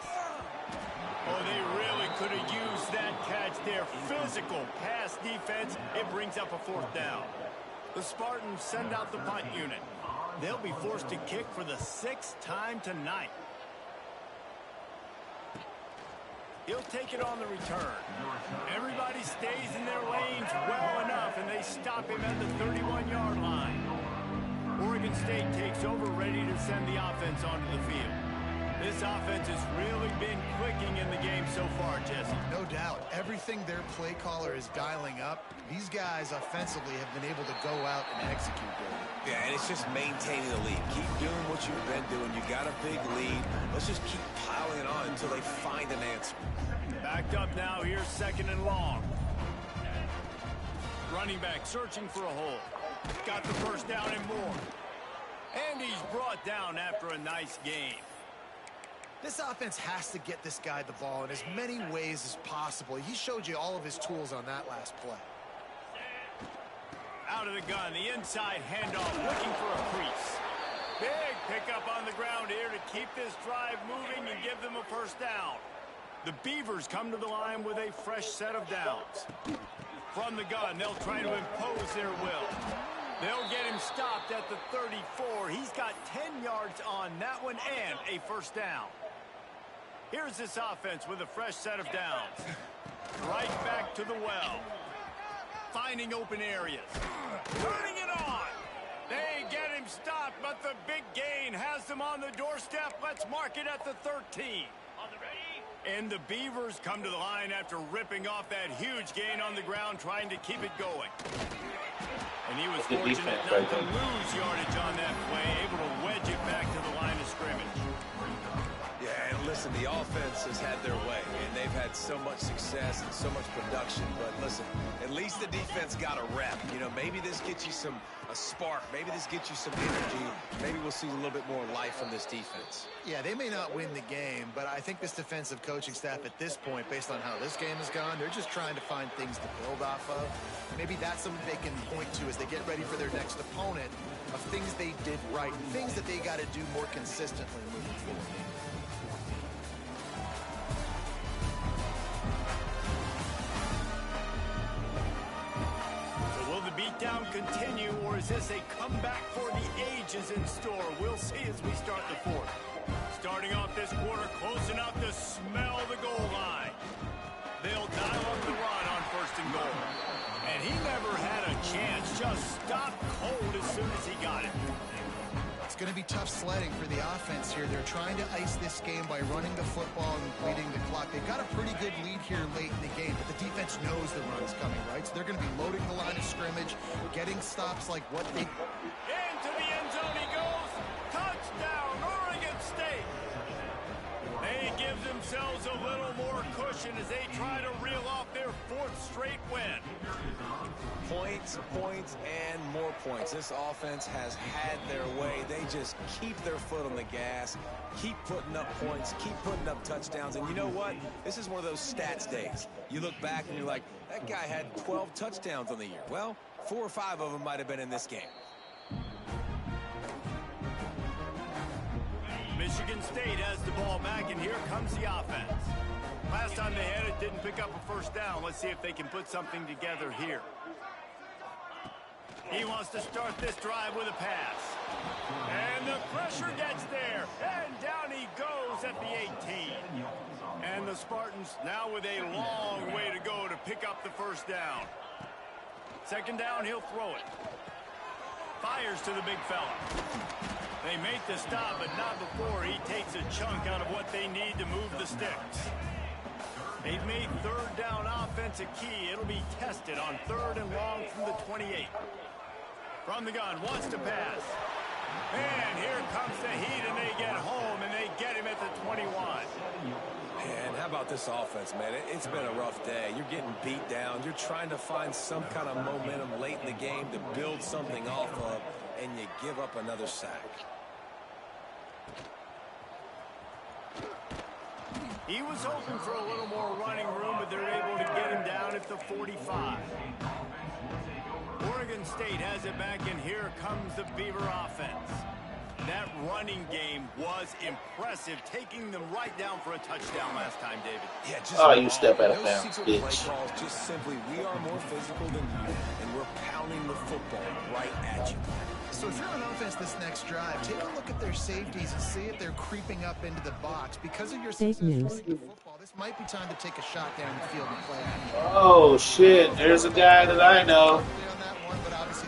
Oh, they really could have used that catch there. Physical pass defense. It brings up a 4th down. The Spartans send out the punt unit. They'll be forced to kick for the 6th time tonight. He'll take it on the return. Everybody stays in their lanes well enough, and they stop him at the 31-yard line. Oregon State takes over, ready to send the offense onto the field. This offense has really been clicking in the game so far, Jesse. No doubt. Everything their play caller is dialing up, these guys offensively have been able to go out and execute it. Yeah, and it's just maintaining the lead. Keep doing what you've been doing. You got a big lead. Let's just keep piling it on until they find an answer. Backed up now. Here's 2nd and long. Running back searching for a hole. Got the 1st down and more. And he's brought down after a nice game. This offense has to get this guy the ball in as many ways as possible. He showed you all of his tools on that last play. Out of the gun, the inside handoff, looking for a crease. Big pickup on the ground here to keep this drive moving and give them a 1st down. The Beavers come to the line with a fresh set of downs. From the gun, they'll try to impose their will. They'll get him stopped at the 34. He's got 10 yards on that one and a 1st down. Here's this offense with a fresh set of downs. Right back to the well. Finding open areas. Turning it on. They get him stopped, but the big gain has them on the doorstep. Let's mark it at the 13. And the Beavers come to the line after ripping off that huge gain on the ground, trying to keep it going. And he was fortunate not to lose yardage on that play, able to wedge it back to the line of scrimmage. Yeah, and listen, the offense has had their way, and they've had so much success and so much production. But listen, at least the defense got a rep. You know, maybe this gets you a spark. Maybe this gets you some energy. Maybe we'll see a little bit more life from this defense. Yeah, they may not win the game, but I think this defensive coaching staff at this point, based on how this game has gone, they're just trying to find things to build off of. Maybe that's something they can point to as they get ready for their next opponent, of things they did right, things that they got to do more consistently moving forward. Beatdown continue, or is this a comeback for the ages in store? We'll see as we start the 4th. Starting off this quarter, close enough to smell the goal line. They'll dial up the run on 1st and goal. And he never had a chance, just stopped cold as soon as he got it. It's going to be tough sledding for the offense here. They're trying to ice this game by running the football and bleeding the clock. They've got a pretty good lead here late in the game, but the defense knows the run's coming, right? So they're going to be loading the line of scrimmage, getting stops like what they... Into the end zone he goes. Touchdown, Oregon State. They give themselves a little more cushion as they try to reel off their 4th straight win. Points, points, and more points. This offense has had their way. They just keep their foot on the gas, keep putting up points, keep putting up touchdowns. And you know what? This is one of those stats days. You look back and you're like, that guy had 12 touchdowns on the year. Well, 4 or 5 of them might have been in this game. Michigan State has the ball back, and here comes the offense. Last time they had it, didn't pick up a first down. Let's see if they can put something together here. He wants to start this drive with a pass. And the pressure gets there. And down he goes at the 18. And the Spartans now with a long way to go to pick up the first down. Second down, he'll throw it. Fires to the big fella. They make the stop, but not before he takes a chunk out of what they need to move the sticks. They've made third down offense a key. It'll be tested on 3rd and long from the 28. From the gun, wants to pass. And here comes the heat, and they get home, and they get him at the 21. And how about this offense, man? It's been a rough day. You're getting beat down. You're trying to find some kind of momentum late in the game to build something off of, and you give up another sack. He was hoping for a little more running room, but they're able to get him down at the 45. Oregon State has it back, and here comes the Beaver offense. That running game was impressive, taking them right down for a touchdown last time, David. Yeah, just you step out of bounds, bitch. Calls, just simply, we are more physical than you, and we're pounding the football right at you. So if you're on offense this next drive, take a look at their safeties and see if they're creeping up into the box. Because of your Fake news. football, this might be time to take a shot down the field and play. Oh, shit. There's a guy that I know.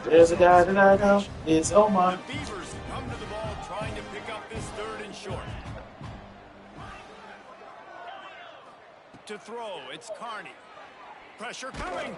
There's a guy that I know. It's Omar. The Beavers come to the ball trying to pick up this 3rd and short. To throw, it's Carney. Pressure coming.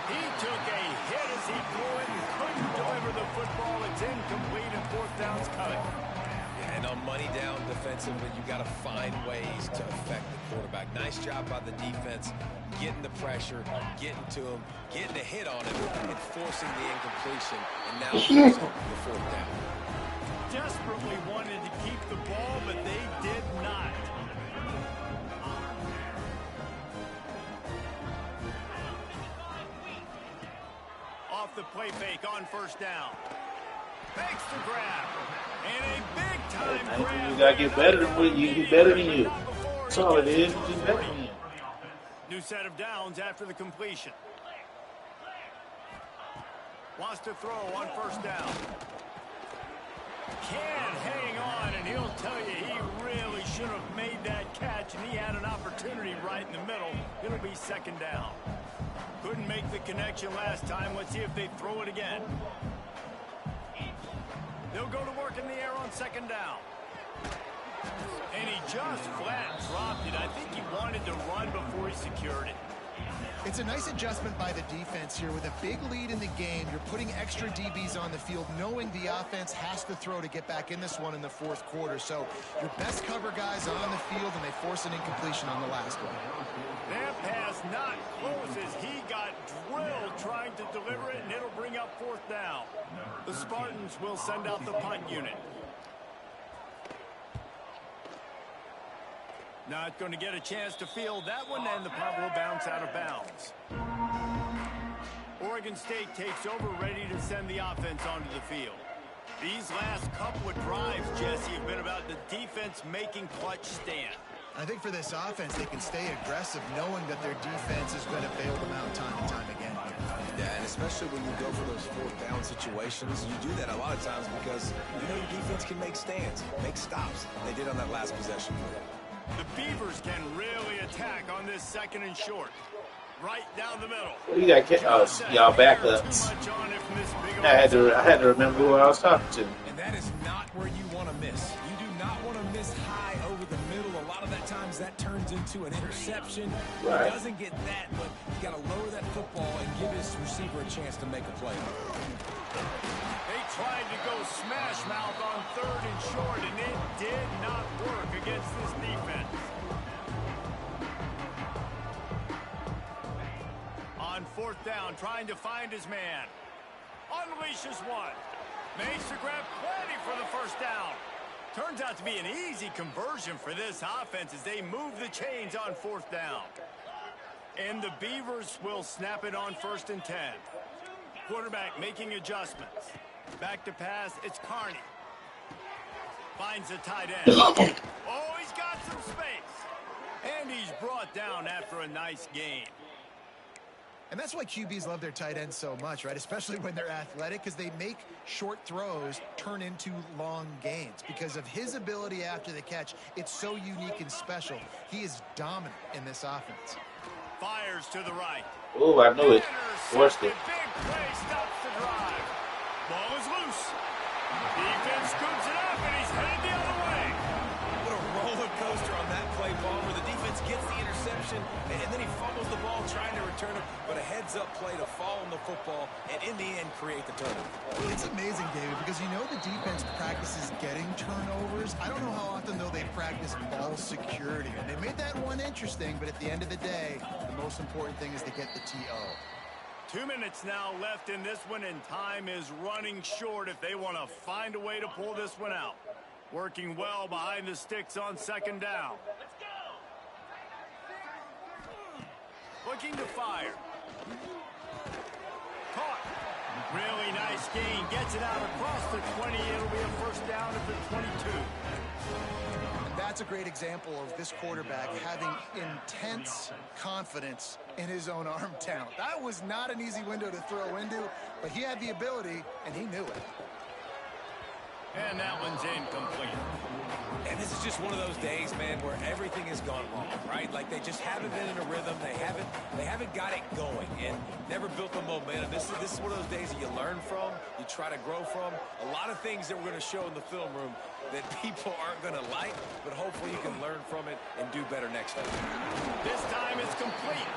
He took a hit as he threw it and couldn't deliver the football. It's incomplete, and 4th down's coming. Yeah, and on money down defensively, you got to find ways to affect the quarterback. Nice job by the defense, getting the pressure, getting to him, getting a hit on him, and forcing the incompletion, and now forcing the 4th down. Desperately wanted to keep the ball, but they did not. Off the play fake on 1st down. Makes the grab. And a big-time grab. You gotta get better than you. Get better than you. That's all it is. You get better than you. New set of downs after the completion. Wants to throw on 1st down. Can't hang on, and he'll tell you he really should have made that catch, and he had an opportunity right in the middle. It'll be 2nd down. Couldn't make the connection last time. Let's see if they throw it again. They'll go to work in the air on 2nd down. And he just flat dropped it. I think he wanted to run before he secured it. It's a nice adjustment by the defense here. With a big lead in the game, you're putting extra DBs on the field, knowing the offense has to throw to get back in this one in the 4th quarter. So your best cover guys are on the field, and they force an incompletion on the last one. That pass not close as he got drilled trying to deliver it, and it'll bring up 4th down. The Spartans will send out the punt unit. Not going to get a chance to field that one, and the punt will bounce out of bounds. Oregon State takes over, ready to send the offense onto the field. These last couple of drives, Jesse, have been about the defense making clutch stand. I think for this offense, they can stay aggressive, knowing that their defense is going to bail them out time and time again. Yeah, and especially when you go for those 4th down situations, you do that a lot of times because you know your defense can make stands, make stops. They did on that last possession. The Beavers can really attack on this 2nd and short. Right down the middle. You got y'all backups. I had to remember who I was talking to. And that is not where you want to miss. You do not want to miss high over the middle. A lot of that times that turns into an interception. Right. He doesn't get that, but you got to lower that football and give his receiver a chance to make a play. They tried to go smash mouth on 3rd and short, and it did not work against this defense. On 4th down, trying to find his man. Unleashes one. Makes the grab, plenty for the 1st down. Turns out to be an easy conversion for this offense as they move the chains on 4th down. And the Beavers will snap it on 1st and 10. Quarterback making adjustments. Back to pass, it's Carney. Finds a tight end. Oh, he's got some space. And he's brought down after a nice gain. And that's why QBs love their tight ends so much, right? Especially when they're athletic, because they make short throws turn into long gains. Because of his ability after the catch, it's so unique and special. He is dominant in this offense. Fires to the right. Oh, I knew it. Forced it. Big play stops the drive. Ball is loose. Defense scoops it up, and he's headed the other way. What a roller coaster on that play, Palmer. The defense gets the interception, and then he fumbles the ball trying to return it, but a heads-up play to fall on the football and, in the end, create the turnover. It's amazing, David, because you know the defense practices getting turnovers. I don't know how often, though, they practice ball security. And they made that one interesting, but at the end of the day, the most important thing is to get the TO. 2 minutes now left in this one, and time is running short if they want to find a way to pull this one out. Working well behind the sticks on second down. Looking to fire. Caught. Really nice gain. Gets it out across the 20. It'll be a first down at the 22. That's a great example of this quarterback having intense confidence in his own arm talent. That was not an easy window to throw into, but he had the ability, and he knew it. And that one's incomplete. And this is just one of those days, man, where everything has gone wrong, right? Like they just haven't been in a rhythm. They haven't got it going and never built the momentum. This is one of those days that you learn from, you try to grow from. A lot of things that we're going to show in the film room that people aren't going to like, but hopefully you can learn from it and do better next time. This time it's complete.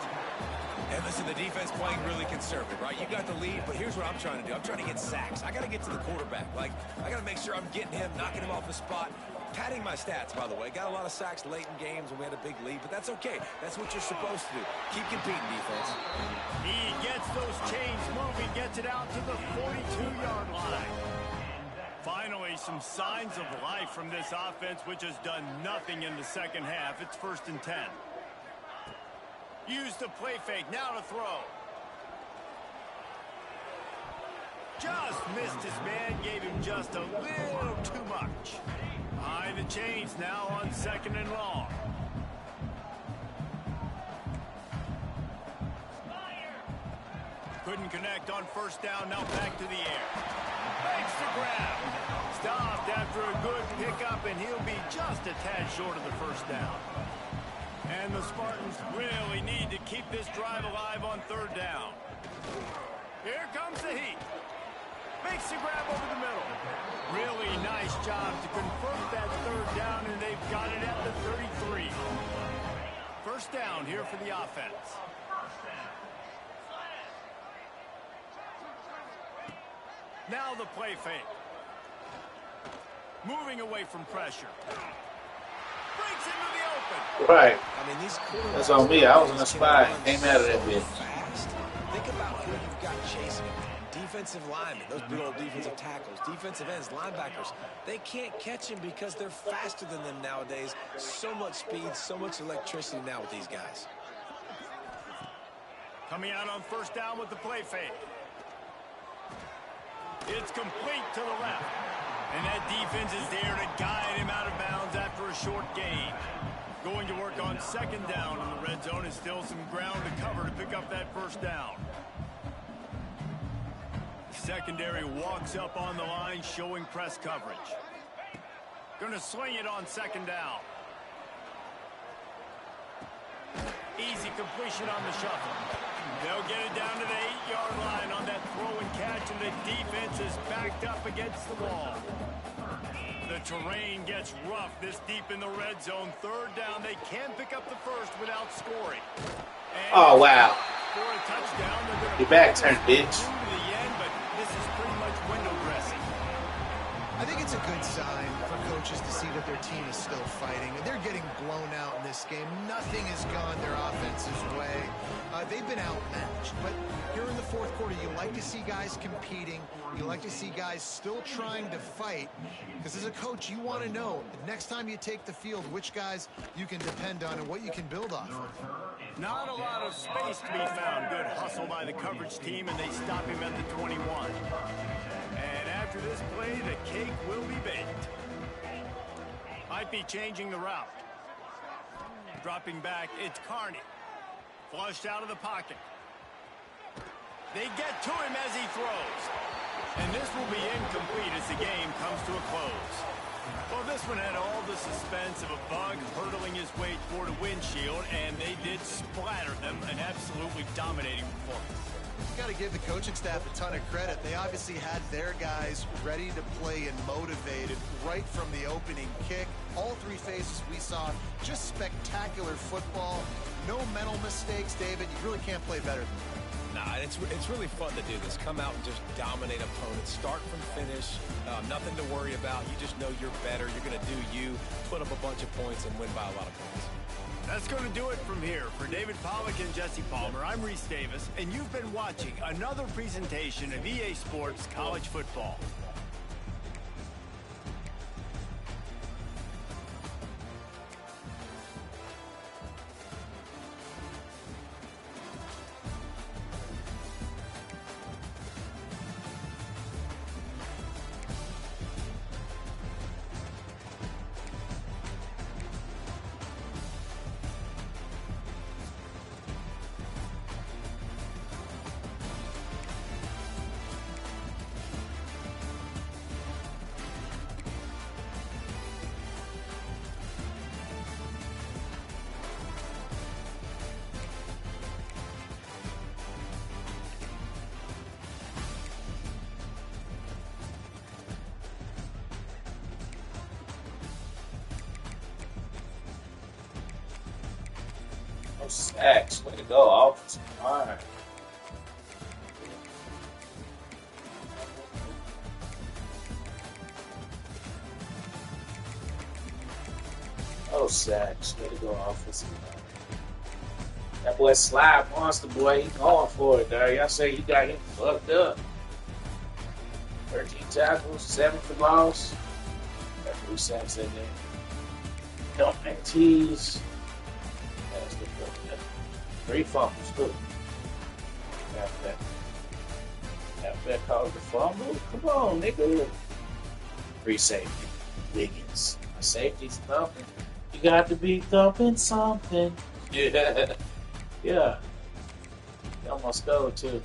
And listen, the defense playing really conservative, right? You got the lead, but here's what I'm trying to do. I'm trying to get sacks. I got to get to the quarterback. Like, I got to make sure I'm getting him, knocking him off the spot. Padding my stats, by the way. Got a lot of sacks late in games when we had a big lead, but that's okay. That's what you're supposed to do. Keep competing, defense. He gets those chains moving, gets it out to the 42-yard line. Finally, some signs of life from this offense, which has done nothing in the second half. It's 1st and 10. Use the play fake, now to throw. Just missed his man, gave him just a little too much. Behind the chains now on 2nd and long. Couldn't connect on 1st down, now back to the air. Makes the grab. Stopped after a good pickup, and he'll be just a tad short of the 1st down. And the Spartans really need to keep this drive alive on 3rd down. Here comes the heat. Makes the grab over the middle. Really nice job to convert that 3rd down, and they've got it at the 33. 1st down here for the offense. Now the play fake. Moving away from pressure. Breaks into the open. Right. I mean, these That's on me. I was in the spot. Came out of that bitch. Fast. Think about who you've got chasing him. Defensive linemen, those big old defensive tackles, defensive ends, linebackers. They can't catch him because they're faster than them nowadays. So much speed, so much electricity now with these guys. Coming out on 1st down with the play fake. It's complete to the left. And that defense is there to guide him out of bounds after a short gain. Going to work on 2nd down in the red zone is still some ground to cover to pick up that 1st down. Secondary walks up on the line, showing press coverage. Going to swing it on 2nd down. Easy completion on the shuffle. They'll get it down to the 8-yard line on that throw and catch, and the defense is backed up against the wall. The terrain gets rough this deep in the red zone. 3rd down, they can pick up the 1st without scoring. And Oh, wow. for a touchdown, they're going to Your back turned, bitch. through to the end, but this is pretty much window dressing. I think it's a good sign for coaches to see that their team is still fighting. They're getting blown out in this game. Nothing has gone their offense's way. They've been outmatched. But here in the 4th quarter, you like to see guys competing. You like to see guys still trying to fight. Because as a coach, you want to know the next time you take the field, which guys you can depend on and what you can build off of. Not a lot of space to be found. Good hustle by the coverage team, and they stop him at the 21. And after this play, the cake will be baked. Might be changing the route. Dropping back, it's Carney. Flushed out of the pocket. They get to him as he throws. And this will be incomplete as the game comes to a close. Well, this one had all the suspense of a bug hurtling his way toward a windshield, and they did splatter them, an absolutely dominating performance. You got to give the coaching staff a ton of credit. They obviously had their guys ready to play and motivated right from the opening kick. All three phases we saw, just spectacular football. No mental mistakes, David. You really can't play better than that. Nah, it's really fun to do this. Come out and just dominate opponents. Start from finish. Nothing to worry about. You just know you're better. You're going to do you, put up a bunch of points, and win by a lot of points. That's going to do it from here. For David Pollack and Jesse Palmer, I'm Reese Davis, and you've been watching another presentation of EA Sports College Football. No sacks. Way to go, offensive line. No sacks. Way to go, offensive line. That boy Slide Monster Boy, he going for it, dog. Y'all say you got him fucked up. 13 tackles, 7 for loss. Got 3 sacks in there. Don't make tees. That's the book. 3 fumbles, too. After that caused the fumble. Come on, nigga. Free safety. Wiggins. My safety's thumping. You got to be thumping something. Yeah. Yeah. He almost scored, too.